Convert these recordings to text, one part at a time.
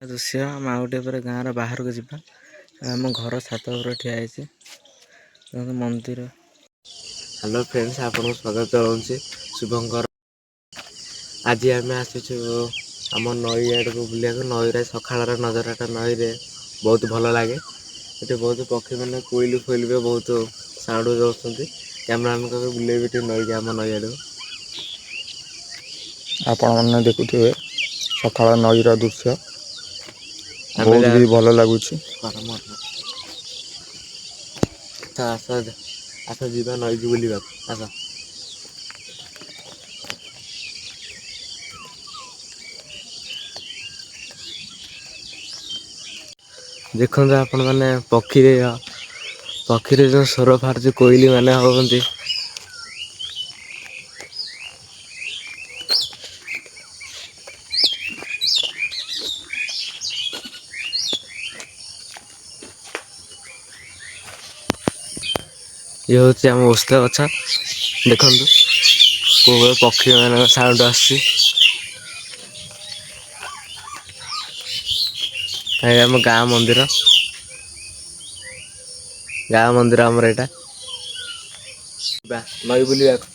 ଦୃଶ୍ୟ ଆମେ ଆଉ ଟିକେ ପରେ ଗାଁର ବାହାରକୁ ଯିବା। ଆମ ଘର ଛାତ ଉପରେ ଠିଆ ହେଇଛି ମନ୍ଦିର। ହ୍ୟାଲୋ ଫ୍ରେଣ୍ଡସ୍, ଆପଣଙ୍କୁ ସ୍ୱାଗତ ଜଣାଉଛି ଶୁଭଙ୍କର। ଆଜି ଆମେ ଆସିଛୁ ଆମ ନଈ ଆଡ଼କୁ ବୁଲିବାକୁ। ନଈରେ ସକାଳର ନଜରଟା ନଈରେ ବହୁତ ଭଲ ଲାଗେ। ଏଠି ବହୁତ ପକ୍ଷୀମାନେ କୋଇଲି ଫୋଇଲି ବି ବହୁତ ସାଉଣ୍ଡ ଦେଉଛନ୍ତି। କ୍ୟାମେରାମ୍ୟାନ୍ ବି ବୁଲେଇବି ଟିକେ ନଈକି ଆମ ନଈ ଆଡ଼କୁ। ଆପଣମାନେ ଦେଖୁଥିବେ ସକାଳ ନଈର ଦୃଶ୍ୟ ଆମେ ବହୁତ ବି ଭଲ ଲାଗୁଛି। ଆସ ଯିବା ନଈକି ବୁଲିବାକୁ ଆସ। ଦେଖନ୍ତୁ ଆପଣ ମାନେ ପକ୍ଷୀରେ ଯେଉଁ ସ୍ୱର ବାହାରୁଛି କୋଇଲି ମାନେ ହେଉଛନ୍ତି। ଇଏ ହେଉଛି ଆମ ଓସ୍ତ ଗଛ। ଦେଖନ୍ତୁ କୋଉ ପକ୍ଷୀ ମାନଙ୍କ ସାଉଣ୍ଡ ଆସୁଛି। ଏଇ ଆମ ଗାଁ ମନ୍ଦିର ଆମର ଏଇଟା। ବା ନଈ ବୁଲିବାକୁ।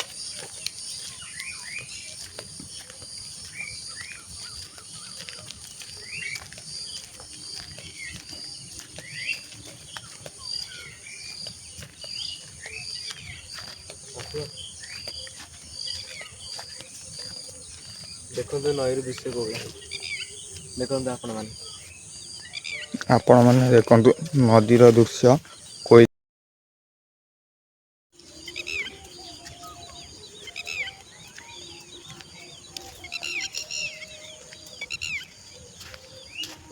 ଦେଖନ୍ତୁ ନଈର ଦୃଶ୍ୟ କୋଉ ଭଳିଆ ହେଇଛି। ଦେଖନ୍ତୁ ଆପଣମାନେ। ଆପଣମାନେ ଦେଖନ୍ତୁ ନଦୀର ଦୃଶ୍ୟ।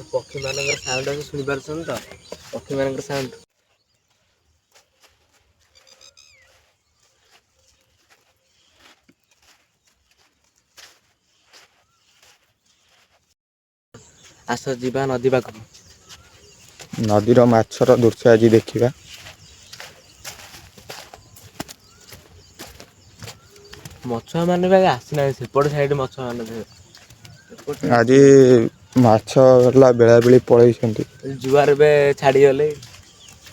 ପକ୍ଷୀମାନଙ୍କର ସାଉଣ୍ଡ ଆସି ଶୁଣିପାରୁଛନ୍ତି ତ? ପକ୍ଷୀମାନଙ୍କର ସାଉଣ୍ଡ। ଆସ ଯିବା ନଦୀ ପାଖକୁ। ନଦୀର ମାଛର ଦୃଶ୍ୟ ଆଜି ଦେଖିବା। ମଛୁଆ ମାନେ ବି ଆସିନାହାନ୍ତି। ସେପଟ ସାଇଡ ମଛୁଆ ମାନେ ଏପଟେ ଆଜି ଆସିନାହାନ୍ତି। ମାଛ ହେଲା ବେଳାବେଳି ପଳେଇଛନ୍ତି। ଜୁଆର ଏବେ ଛାଡ଼ିଗଲେ।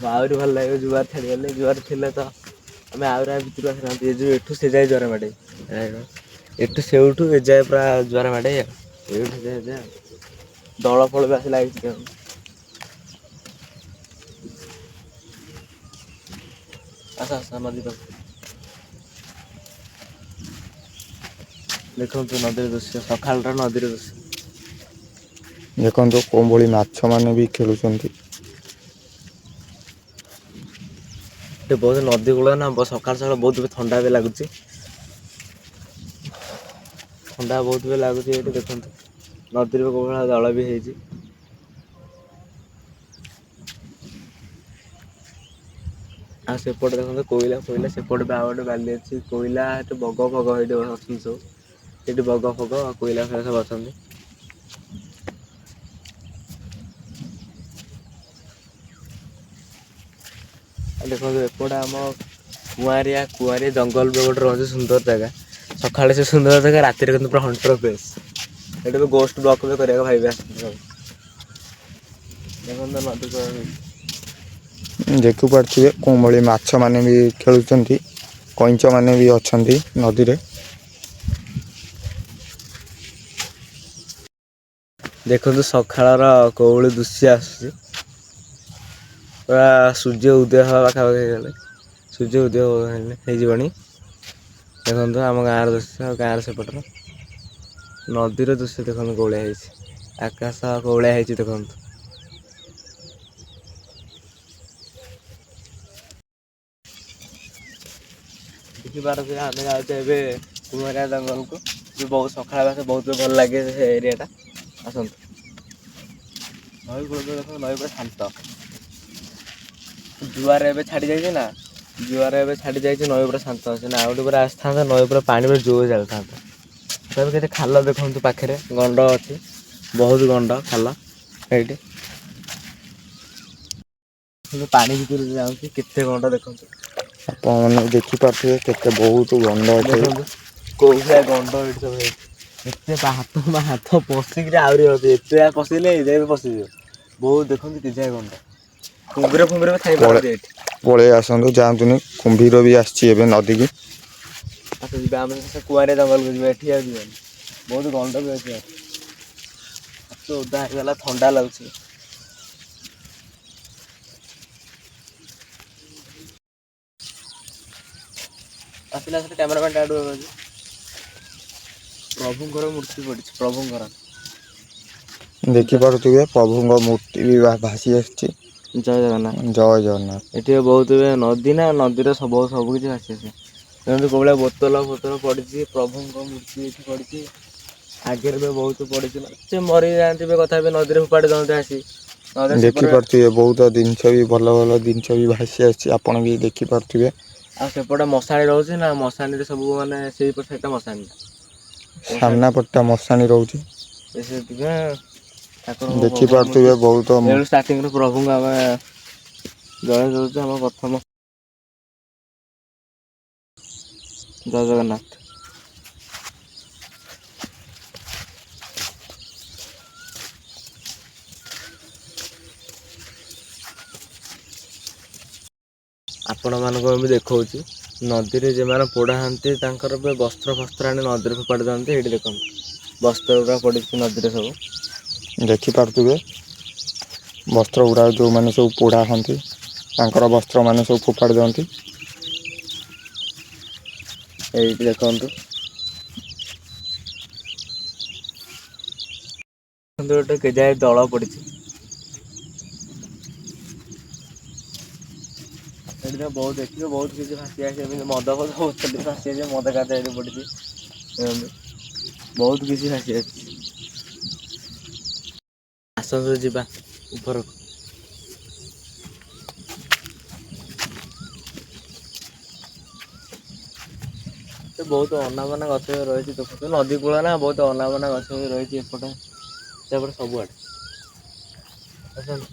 ଆହୁରି ଭଲ ଲାଗିବ ଜୁଆର ଛାଡ଼ିଗଲେ। ଜୁଆର ଥିଲେ ତ ଆମେ ଆହୁରି ଭିତରୁ ଆସିଥାନ୍ତୁ। ଏ ଯୋଉ ଏଠୁ ସେ ଯାଏ ଜୁଆର ବାଡେଇ। ଏଠୁ ସେଇଠୁ ଏଯାଏ ପୁରା ଜୁଆର ବାଡେଇ ଆଉ ଏଇଠୁ ସେ ଯାଏ ଆଉ। ଦଳ ଫଳ ବି ଆସି ଲାଗିଛି। ଆସ ନଦୀ ପାଖକୁ। ଦେଖନ୍ତୁ ନଦୀର ଦୃଶ୍ୟ, ସକାଳର ନଦୀର ଦୃଶ୍ୟ। ଦେଖନ୍ତୁ କୋଉ ଭଳି ମାଛ ମାନେ ବି ଖେଳୁଛନ୍ତି। ଏଠି ବହୁତ ନଦୀ କୂଳ ନା, ସକାଳୁ ସକାଳୁ ବହୁତ ବି ଥଣ୍ଡା ବି ଲାଗୁଛି। ଥଣ୍ଡା ବହୁତ ବି ଲାଗୁଛି ଏଇଠି। ଦେଖନ୍ତୁ ନଦୀରେ କୋଉ ଭଳିଆ ଦଳ ବି ହେଇଛି। ଆଉ ସେପଟେ ଦେଖନ୍ତୁ କୋଇଲା ଫୋଇଲା। ସେପଟେ ବି ଆଉ ଗୋଟେ ବାଲି ଅଛି। କୋଇଲା ସେଠି ବଗ ଫଗ ସେଇଠି ଅଛନ୍ତି ସବୁ। ସେଇଠି ବଗ ଫଗ କୋଇଲା ଫୋଇଲା ସବୁ ଅଛନ୍ତି। ଆଉ ଦେଖନ୍ତୁ ଏପଟେ ଆମ କୁଆରିଆ ଜଙ୍ଗଲ ବି ଗୋଟେ ରହୁଛି ସୁନ୍ଦର ଜାଗା। ସକାଳେ ସେ ସୁନ୍ଦର ଜାଗା, ରାତିରେ କିନ୍ତୁ ପୁରା ହଣ୍ଟର ପ୍ଲେସ୍। ଏଠି ବି ଗୋଷ୍ଟ ବ୍ଲକ୍ ବି କରିବାକୁ ଭାଇ ଆସନ୍ତି ସବୁ। ଦେଖନ୍ତୁ ନଦୀ ଦେଖିପାରୁଥିବେ କୋଉ ଭଳି ମାଛ ମାନେ ବି ଖେଳୁଛନ୍ତି। କଇଁଚ ମାନେ ବି ଅଛନ୍ତି ନଦୀରେ। ଦେଖନ୍ତୁ ସକାଳର କୋଉ ଭଳି ଦୃଶ୍ୟ ଆସୁଛି। ପୁରା ସୂର୍ଯ୍ୟ ଉଦୟ ହେବା ପାଖାପାଖି ହେଇଗଲେ। ସୂର୍ଯ୍ୟ ଉଦୟ ହେଇଯିବଣି। ଦେଖନ୍ତୁ ଆମ ଗାଁର ଦୃଶ୍ୟ, ଗାଁର ସେପଟର ନଦୀର ଦୃଶ୍ୟ ଦେଖନ୍ତୁ କୋଉ ଭଳିଆ ହେଇଛି। ଆକାଶ କୋଉ ଭଳିଆ ହେଇଛି ଦେଖନ୍ତୁ। ଦେଖିପାରୁଥିବେ ଆମେ ଯାଉଛେ ଏବେ କୁଆରିଆ ଜଙ୍ଗଲକୁ। ବି ବହୁତ ସକାଳ ବହୁତ ବି ଭଲ ଲାଗେ ସେ ଏରିଆଟା। ଆସନ୍ତୁ। ନଈ କୂଳ ଦେଖନ୍ତୁ, ନଈ ପୁରା ଶାନ୍ତ। ଜୁଆର ଏବେ ଛାଡ଼ି ଯାଇଛି ନା। ଜୁଆର ଏବେ ଛାଡ଼ି ଯାଇଛି। ନଈ ପୁରା ଶାନ୍ତ ଅଛି ନା। ଆଉ ଟିକେ ପରେ ଆସିଥାନ୍ତା, ନଈ ପୁରା ପାଣି ପୁରା ଜୋରରେ ଚାଲିଥାନ୍ତା। ତଥାପି କେତେ ଖାଲ ଦେଖନ୍ତୁ ପାଖରେ ଗଣ୍ଡ ଅଛି। ବହୁତ ଗଣ୍ଡ ଖାଲ ସେଇଠି। ପାଣି ଭିତରୁ ଯାଉଛି କେତେ ଗଣ୍ଡ ଦେଖନ୍ତୁ। ଆପଣମାନେ ଦେଖିପାରୁଥିବେ କେତେ ବହୁତ ଗଣ୍ଡ ଅଛି। ଦେଖନ୍ତୁ କୋଉ ଭଳିଆ ଗଣ୍ଡ ଏଠି ସବୁ ହେଇଛି। ଏତେ ହାତ ପଶିକିରି ଆହୁରି ଅଛି, ଏତେ ପଶିଲେ ଏଇ ଯାଏ ବି ପଶିଯିବ। ବହୁତ ଦେଖନ୍ତୁ କିଜାଏ ଗଣ୍ଡା କୁମ୍ଭୀର ବି ଥାଇପାରନ୍ତି ଏଠି। ପଳେଇ ଆସନ୍ତୁ, ଯାଆନ୍ତୁନି। କୁମ୍ଭୀର ବି ଆସିଛି ଏବେ ନଦୀକି। ଆସ ଯିବା ଆମେ ସେ କୁଆରିଆ ଜଙ୍ଗଲକୁ ଯିବା, ଏଠି ଆଉ ଯିବାନି। ବହୁତ ଗଣ୍ଡ ବି ଅଛି। ହାତ ଓଦା ହେଇଗଲା, ଥଣ୍ଡା ଲାଗୁଛି। ଆସିଲା ସେ କ୍ୟାମେରାମ୍ୟାନ୍ ଆଡ଼ୁ ଅଛି। ପ୍ରଭୁଙ୍କର ମୂର୍ତ୍ତି ପଡ଼ିଛି, ପ୍ରଭୁଙ୍କର। ଦେଖିପାରୁଥିବେ ପ୍ରଭୁଙ୍କ ମୂର୍ତ୍ତି ବି ଭାସି ଆସିଛି। ଜୟ ଜଗନ୍ନାଥ। ଜୟ ଜଗନ୍ନାଥ। ଏଠି ବହୁତ ନଦୀ ନା, ନଦୀରେ ସବୁ କିଛି ଭାସି ଆସେ। ଯେମିତି କୋଉ ଭଳିଆ ବୋତଲ ପଡ଼ିଛି, ପ୍ରଭୁଙ୍କ ମୂର୍ତ୍ତି ଏଠି ପଡ଼ିଛି। ଆଗରେ ବି ବହୁତ ପଡ଼ିଛି, ସେ ମରିଯାଆନ୍ତି ବି କଥା ନଦୀରେ ଫୋପାଡ଼ି ଦଅନ୍ତି ଆସି। ନହେଲେ ସେପଟେ ଦେଖିପାରୁଥିବେ ବହୁତ ଜିନିଷ ବି ଭଲ ଜିନିଷ ବି ଭାସି ଆସିଛି, ଆପଣ ବି ଦେଖିପାରୁଥିବେ। ଆଉ ସେପଟେ ମଶାଣି ରହୁଛି ନା, ମଶାଣିରେ ସବୁ ମାନେ ସେଇପଟ ସାଇଡଟା ମଶାଣି। ସାମ୍ନା ପଟଟା ମଶାଣି ରହୁଛି। ସେଥିପାଇଁ ଠାକୁରଙ୍କ ଦେଖିପାରୁଥିବେ ମୂର୍ତ୍ତି ବହୁତ ଏଇଠୁ ଷ୍ଟାର୍ଟିଂରୁ ପ୍ରଭୁଙ୍କୁ ଆମେ ଜୟ ଦଉଛୁ। ଆମ ପ୍ରଥମ ଜୟ ଜଗନ୍ନାଥ। ଆପଣମାନଙ୍କୁ ବି ଦେଖଉଛି, ନଦୀରେ ଯେଉଁମାନେ ପୋଢ଼ାହାନ୍ତି ତାଙ୍କର ବି ବସ୍ତ୍ର ଆଣି ନଦୀରେ ଫୋପାଡ଼ି ଦିଅନ୍ତି। ଏଇଠି ଦେଖନ୍ତୁ ବସ୍ତ୍ର ଗୁଡ଼ା ପଡ଼ିଛି ନଦୀରେ ସବୁ। ଦେଖିପାରୁଥିବେ ବସ୍ତ୍ର ଗୁଡ଼ାକ ଯେଉଁମାନେ ସବୁ ପୋଢ଼ା ହୁଅନ୍ତି, ତାଙ୍କର ବସ୍ତ୍ରମାନେ ସବୁ ଫୋପାଡ଼ି ଦିଅନ୍ତି। ଏଇଠି ଦେଖନ୍ତୁ ଗୋଟେ କେଜାଏ ଦଳ ପଡ଼ିଛି। ସେଠି ତ ବହୁତ ଦେଖିବ, ବହୁତ କିଛି ଭାସି ଆସିବ। ମଦ ଭାସି ଆସିବ, ମଦ କାତ ଏଠି ପଡ଼ିଛି। ବହୁତ କିଛି ଭାସି ଆସିଛି। ଆସନ୍ତୁ ଯିବା ଉପରକୁ। ସେ ବହୁତ ଅନାବନା ଗଛ ରହିଛି, ଦେଖୁଛୁ ନଦୀ କୂଳ ନା, ବହୁତ ଅନାବନା ଗଛ ବି ରହିଛି ଏପଟେ ସେପଟେ ସବୁଆଡ଼େ। ଆସନ୍ତୁ।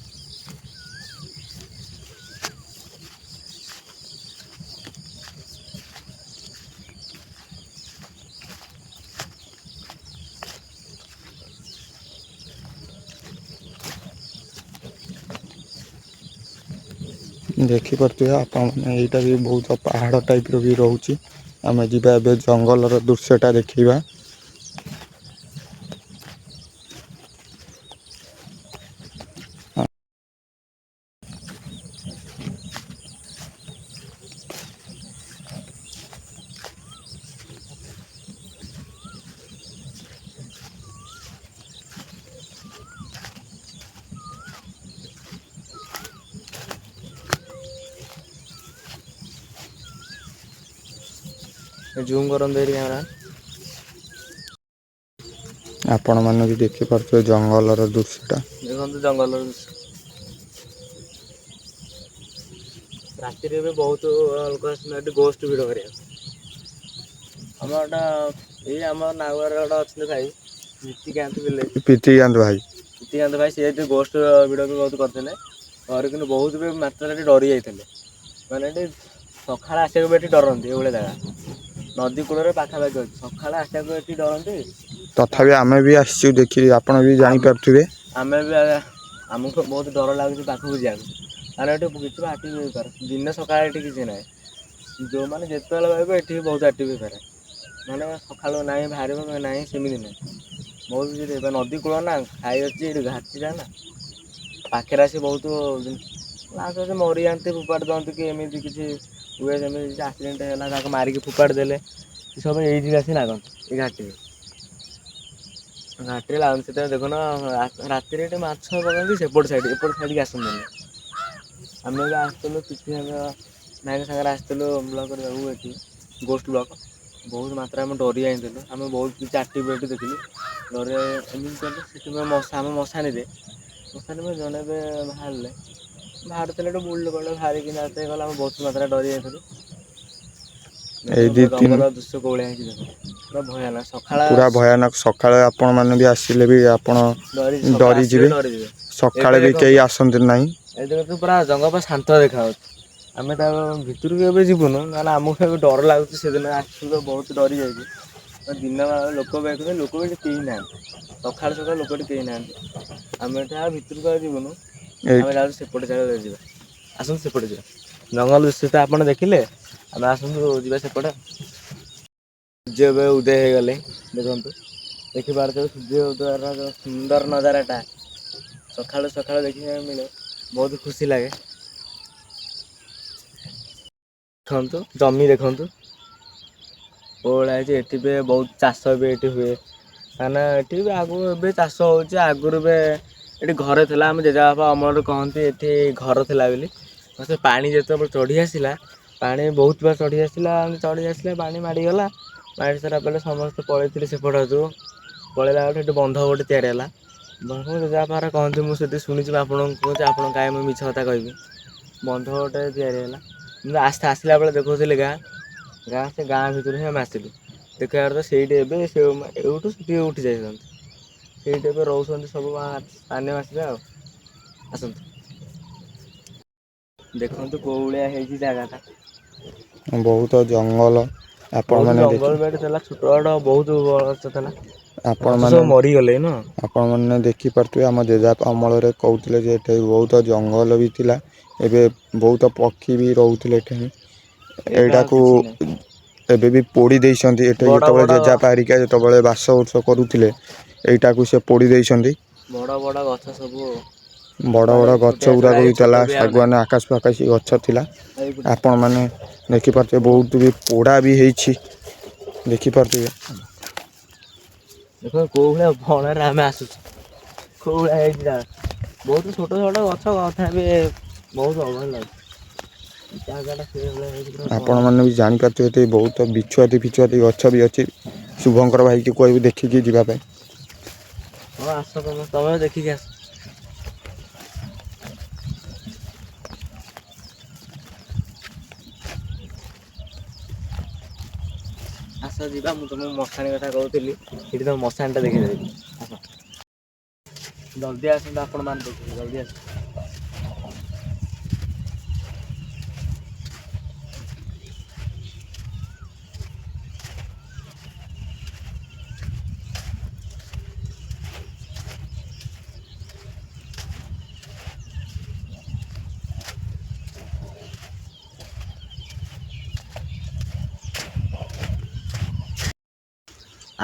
ଦେଖିପାରୁଥିବେ ଆପଣମାନେ, ଏଇଟା ବି ବହୁତ ପାହାଡ଼ ଟାଇପ୍ର ବି ରହୁଛି। ଆମେ ଯିବା ଏବେ ଜଙ୍ଗଲର ଦୃଶ୍ୟଟା ଦେଖିବା। ଜୁମ୍ କରନ୍ତୁ ଏଠି କ୍ୟାମେରା। ଆପଣମାନେ ବି ଦେଖିପାରୁଥିବେ ଜଙ୍ଗଲର ଦୃଶ୍ୟଟା। ଦେଖନ୍ତୁ ଜଙ୍ଗଲର ଦୃଶ୍ୟ। ରାତିରେ ବି ବହୁତ ଲୋକ ଆସୁଛନ୍ତି ଏଠି ଗୋଷ୍ଠୀ ଭିଡ଼ କରିବାକୁ। ଆମର ଏଟା ଏଇ ଆମ ନାଉରେ ଗୋଟେ ଅଛନ୍ତି ଭାଇ, ନୀତିକାନ୍ତି ଭିଲେଜ। ପ୍ରୀତିକାନ୍ତ ଭାଇ। ପ୍ରୀତିକାନ୍ତ ଭାଇ, ସିଏ ଏଠି ଗୋଷ୍ଠୀ ଭିଡ଼ ବି ବହୁତ କରିଥିଲେ। ଘରେ କିନ୍ତୁ ବହୁତ ବି ମାତ୍ରାରେ ଡରି ଯାଇଥିଲେ। ମାନେ ଏଠି ସକାଳେ ଆସିବାକୁ ବି ଏଠି ଡରନ୍ତି, ଏଇଭଳିଆ ଜାଗା। ନଦୀ କୂଳରେ ପାଖାପାଖି ଅଛି, ସକାଳେ ଆସିବାକୁ ଏଠି ଡରନ୍ତି। ତଥାପି ଆମେ ବି ଆସିଛୁ ଦେଖି, ଆପଣ ବି ଜାଣିପାରୁଥିବେ। ଆମେ ବି ଆମକୁ ବହୁତ ଡର ଲାଗୁଛି ପାଖକୁ ଯିବାକୁ। କାରଣ ଏଠି କିଛି ହାତୀ ବି ହେଇପାରେ, ଦିନ ସକାଳେ ଏଠି କିଛି ନାହିଁ। ଯୋଉମାନେ ଯେତେବେଳେ ପାଇବେ ଏଠି ବି ବହୁତ ହାତୀ ବି ହେଇପାରେ। ମାନେ ସକାଳୁ ନାହିଁ ବାହାରିବ ନାହିଁ, ସେମିତି ନାହିଁ। ବହୁତ କିଛି ହେଇପାରେ, ନଦୀ କୂଳ ନା, ଖାଇ ଅଛି ଏଠି ଘାଟିଟା ନା। ପାଖରେ ଆସି ବହୁତ ଲାଷ୍ଟରେ ମରିଯାଆନ୍ତି, ଫୋପାଡ଼ି ଦଅନ୍ତି କି ଏମିତି କିଛି ହୁଏ। ଯେମିତି ଆକ୍ସିଡେଣ୍ଟ ହେଲା, ତାକୁ ମାରିକି ଫୋପାଡ଼ି ଦେଲେ। ସେ ସବୁ ଏଇଠିକି ଆସି ଲାଗନ୍ତି, ଏଇ ଘାଟିରେ। ଘାଟିରେ ଲାଗନ୍ତି, ସେଥିପାଇଁ ଦେଖୁନ ରାତିରେ ଏଠି ମାଛ ପକାନ୍ତି ସେପଟ ସାଇଡ଼, ଏପଟ ସାଇଡ଼କି ଆସନ୍ତିନି। ଆମେ ବି ଆସିଥିଲୁ ଭାଇଙ୍କ ସାଙ୍ଗରେ ଆସିଥିଲୁ ବ୍ଲକ୍ କରିବାକୁ ଏଠି, ଗୋଷ୍ଟ ବ୍ଲକ୍। ବହୁତ ମାତ୍ରାରେ ଆମେ ଡରି ଯାଇଥିଲୁ, ଆମେ ବହୁତ କିଛି ଆକ୍ଟିଭିଟି ଦେଖିଲୁ। ଏମିତି କଲୁ, ସେଥିପାଇଁ ଆମ ମଶାଣିରେ ଜଣେ ବି ବାହାରିଲେ। ବାହାରୁଥିଲେ ଏଠୁ ବୁଲିଲେ ବାହାରିକିନା ଆସିକି ଗଲେ, ଆମେ ବହୁତ ମାତ୍ରାରେ ଡରି ଯାଇଥିଲୁ। ଏଇ ଦେଖୁନ ଦି ପୁରା ତିନି ଜଙ୍ଗଲର ଦୃଶ୍ୟ କୋଉ ଭଳିଆ ହେଇଛି ଦେଖ, ପୁରା ଭୟାନକ। ପୁରା ଭୟାନକ, ସକାଳେ ଆପଣମାନେ ବି ଆସିଲେ ବି ଆପଣ ସକାଳେ ଆସିଲେ ଡରିଯିବେ। ଡରିଯିବେ। ଏବେ ସକାଳେ ବି ଦେଖନ୍ତୁ କେହି ଆସନ୍ତି ନାହିଁ। ଏ ଦେଖନ୍ତୁ ପୁରା ଜଙ୍ଗଲ ପୁରା ଶାନ୍ତ ଦେଖାଯାଉଛି। ଆମେ ତା ଭିତରକୁ ଏବେ ଯିବୁନୁ, କାରଣ ଆମକୁ ଏବେ ଡର ଲାଗୁଛି। ସେଦିନ ଆସିଛୁ ତ ବହୁତ ଡରି ଯାଇଛୁ। ଦିନ ବେଳେ ଲୋକ ବି ଦେଖୁଥିଲେ, ଲୋକ ବି ଏଠି କେହି ନାହାନ୍ତି। ସକାଳୁ ସକାଳୁ ଲୋକ ଏଠି କେହି ନାହାନ୍ତି। ଆମେ ଏଠି ଆଉ ଭିତରକୁ ଆଉ ଯିବୁନୁ, ଆମେ ଏଇଠି ଯାଉଛୁ ସେପଟେ ଜାଗାକୁ ଯିବା। ଆସନ୍ତୁ ସେପଟେ ଯିବା। ଜଙ୍ଗଲ ଦୃଶ୍ୟ ତ ଆପଣ ଦେଖିଲେ, ଆମେ ଆସନ୍ତୁ ଯିବା ସେପଟେ। ସୂର୍ଯ୍ୟ ଏବେ ଉଦୟ ହେଇଗଲେ, ଦେଖନ୍ତୁ। ଦେଖିପାରୁଥିବେ ସୂର୍ଯ୍ୟ ଉଦୟର ଯୋଉ ସୁନ୍ଦର ନଜାରାଟା। ସକାଳୁ ସକାଳୁ ଦେଖିବାକୁ ମିଳେ, ବହୁତ ଖୁସି ଲାଗେ। ଦେଖନ୍ତୁ ଜମି ଦେଖନ୍ତୁ। କୋଉଭଳିଆ ହେଇଛି, ଏଠି ବି ବହୁତ ଚାଷ ବି ଏଠି ହୁଏ। କାହିଁକିନା ଏଠି ବି ଆଗରୁ ଏବେ ଚାଷ ହଉଛି, ଆଗରୁ ବି ଏଠି ଘର ଥିଲା। ଆମ ଜେଜେବାପା ଅମଳରୁ କହନ୍ତି ଏଠି ଘର ଥିଲା ବୋଲି। ସେ ପାଣି ଯେତେବେଳେ ଚଢ଼ି ଆସିଲା, ପାଣି ବହୁତ ବା ଚଢ଼ି ଆସିଲା, ଚଢ଼ି ଆସିଲା ପାଣି ମାଡ଼ିଗଲା। ମାଡ଼ି ସାରିଲା ପରେ ସମସ୍ତେ ପଳେଇଥିଲେ ସେପଟକୁ। ପଳେଇଲା ବେଳଠୁ ଏଠି ବନ୍ଧ ଗୋଟେ ତିଆରି ହେଲା। ଜେଜେବାପା କହନ୍ତି, ମୁଁ ସେଠି ଶୁଣିଛି, ଆପଣଙ୍କୁ କହୁଛି, ଆପଣଙ୍କୁ କାହିଁ ମୁଁ ମିଛ କଥା କହିବି। ବନ୍ଧ ଗୋଟେ ତିଆରି ହେଲା। କିନ୍ତୁ ଆସିଲା ବେଳେ ଦେଖୁଥିଲି ସେ ଗାଁ ଭିତରୁ ହିଁ ଆମେ ଆସିଲୁ। ଦେଖିବା କଥା ସେଇଠି ଏବେ ଏଉଠୁ ସେଠି ଉଠି ଯାଇଛନ୍ତି। ସେଇଠି ଏବେ ରହୁଛନ୍ତି ସବୁ ସ୍ଥାନୀୟ ବାସିନ୍ଦା ଆଉ। ଆସନ୍ତୁ ଦେଖନ୍ତୁ କୋଉ ଭଳିଆ ହେଇଛି ଜାଗାଟା। ବହୁତ ଜଙ୍ଗଲ। ବହୁତ ଆପଣମାନେ ଦେଖି ଜଙ୍ଗଲ ବି ଏଠି ଥିଲା, ଛୋଟ ବଡ଼ ବହୁତ ଗଛ ଥିଲା। ଗଛ ଆପଣମାନେ ସବୁ ମରିଗଲେ ନା। ଆପଣମାନେ ଦେଖିପାରୁଥିବେ, ଆମ ଜେଜେବାପା ଅମଳରେ କହୁଥିଲେ ଯେ ଏଠି ବହୁତ ଜଙ୍ଗଲ ବି ଥିଲା। ଏବେ ବହୁତ ପକ୍ଷୀ ବି ରହୁଥିଲେ ଏଠି। ଏବେ ଆଉ ଏଇଟାକୁ କିଛି ନାହିଁ। ଏବେ ବି ପୋଡ଼ି ଦେଇଛନ୍ତି। ଏଠି ବଡ ଯେତେବେଳେ ବଡ ଜେଜେବାପା ହେରିକା ଯେତେବେଳେ ବାସ ଉସ କରୁଥିଲେ, ଏଇଟାକୁ ସେ ପୋଡ଼ି ଦେଇଛନ୍ତି। ବଡ଼ ବଡ଼ ଗଛ ସବୁ ବଡ଼ ମାନେ ବଡ଼ ଗଛ ଛୋଟିଆ ଛୋଟ ଗୁଡ଼ାକ ବି ହେଇକି ଛୋଟ ଥିଲା, ଆଉ ନାହିଁ। ଶାଗୁଆନ ଆକାଶ ଫାକାଶ ଗଛ ଥିଲା। ଏଇପଟେ ଆପଣମାନେ ଦେଖିପାରୁଥିବେ, ବହୁତ ବି ପୋଡ଼ା ବି ହେଇଛି, ଦେଖିପାରୁଥିବେ। ଦେଖ କୋଉ ଭଳିଆ ବଣରେ ଆମେ ଆସୁଛୁ। କୋଉ ଭଳିଆ ହେଇଛି ଜାଗା। ବହୁତ ଛୋଟ ଛୋଟ ଗଛ ତଥାପି ବହୁତ ଅଭାବ ଲାଗୁଛି। ଜାଗାଟା ସେଇଭଳିଆ ହେଇଛି ପୁରା ବଣ ଆପଣମାନେ ବି ଜାଣିପାରୁଥିବେ, ଏଠି ବହୁତ ବିଛୁଆତି ଫିଛୁଆତି ଗଛ ବି ଅଛି। ଶୁଭଙ୍କର ଭାଇକି କହିବୁ ଦେଖିକି ଯିବା ପାଇଁ। ହଁ ଆସ ତମେ ଦେଖିକି ଆସ। ଆସ ଯିବା, ମୁଁ ତମକୁ ମଶାଣି କଥା କହୁଥିଲି, ସେଠି ତମ ମଶାଣି ଟା ଦେଖେଇଦେବି ଆସ। ଜଲ୍ଦି ଆସନ୍ତୁ ଆପଣ ମାନେ ଦେଖିବେ, ଜଲ୍ଦି ଆସ।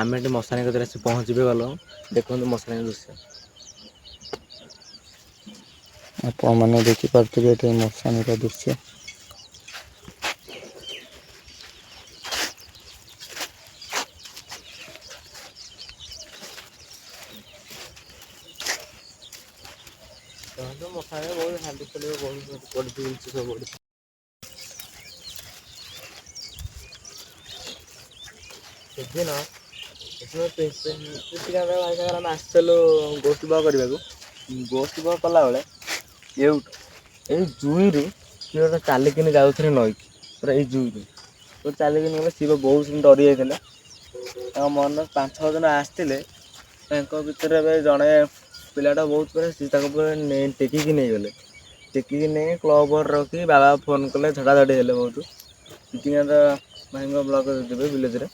ଆମେ ଏଠି ମଶାଣି କତିରେ ଆସି ପହଞ୍ଚିବି ଗଲୁ। ଦେଖନ୍ତୁ ମଶାଣିର ଦୃଶ୍ୟ। ଆପଣମାନେ ଦେଖିପାରୁଥିବେ, ଏଠି ମଶାଣିର ଦୃଶ୍ୟ। ମଶାଣିରେ ବହୁତ ହାଣ୍ଡି ଫାଣ୍ଡି ପଡିଛି ସବୁ ପଡିଛି। ସେଦିନ ଆମେ ଆସିଥିଲୁ ଗୋଷ୍ଠୀ ବଳ କରିବାକୁ। ଗୋଷ୍ଠୀ ବଳ କଲାବେଳେ ଏଇ ଜୁଇରୁ କିଏ ଗୋଟେ ଚାଲିକିନି ଯାଉଥିଲେ ନଈକି, ପୁରା ଏଇ ଜୁଇରୁ ଚାଲିକିନି ଗଲେ। ସିଏ ବା ବହୁତ ଡରି ଯାଇଥିଲେ। ତାଙ୍କ ମନରେ 5-6 ଜଣ ଆସିଥିଲେ। ତାଙ୍କ ଭିତରେ ଏବେ ଜଣେ ପିଲାଟା ବହୁତ ପରେ ସିଏ ତାକୁ ପୁରା ଟେକିକି ନେଇଗଲେ। ଟେକିକି ନେଇ କ୍ଲବ୍ ଘରେ ରଖି ବାବା ଫୋନ୍ କଲେ, ଝଡ଼ାଝଡ଼ି ହେଲେ ବହୁତ। ଭାଇଙ୍କ ବ୍ଲକ ଯିବେ ଭିଲେଜରେ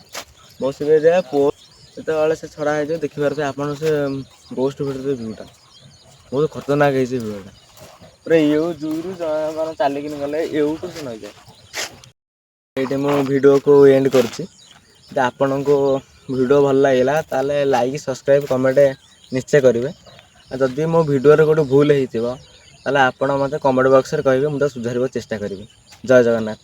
ବସିବେ ଯେ ଯେତେବେଳେ ସେ ଛଡ଼ା ହେଇଯିବ, ଦେଖିପାରୁଥିବେ ଆପଣ ସେ ଗୋଷ୍ଠ ଭିତରେ ଭିୟୁଟା। ବହୁତ ଖତରନାକ ହେଇଛି ଭିୟୁଟା। ପୁରା ଜୁଇରୁ ଜଣେ ଚାଲିକିନି ଗଲେ ଏଉଠୁ ସେ ନଈ ଯାଏ। ଏଇଠି ମୁଁ ଭିଡ଼ିଓକୁ ଏଣ୍ଡ କରୁଛି। ଯଦି ଆପଣଙ୍କୁ ଭିଡ଼ିଓ ଭଲ ଲାଗିଲା, ତାହେଲେ ଲାଇକ୍, ସବସ୍କ୍ରାଇବ୍, କମେଣ୍ଟ ନିଶ୍ଚୟ କରିବେ। ଆଉ ଯଦି ମୋ ଭିଡ଼ିଓରେ ଗୋଟେ ଭୁଲ ହେଇଥିବ, ତାହେଲେ ଆପଣ ମୋତେ କମେଣ୍ଟ ବକ୍ସରେ କହିବେ, ମୁଁ ତାକୁ ସୁଧାରିବାକୁ ଚେଷ୍ଟା କରିବି। ଜୟ ଜଗନ୍ନାଥ।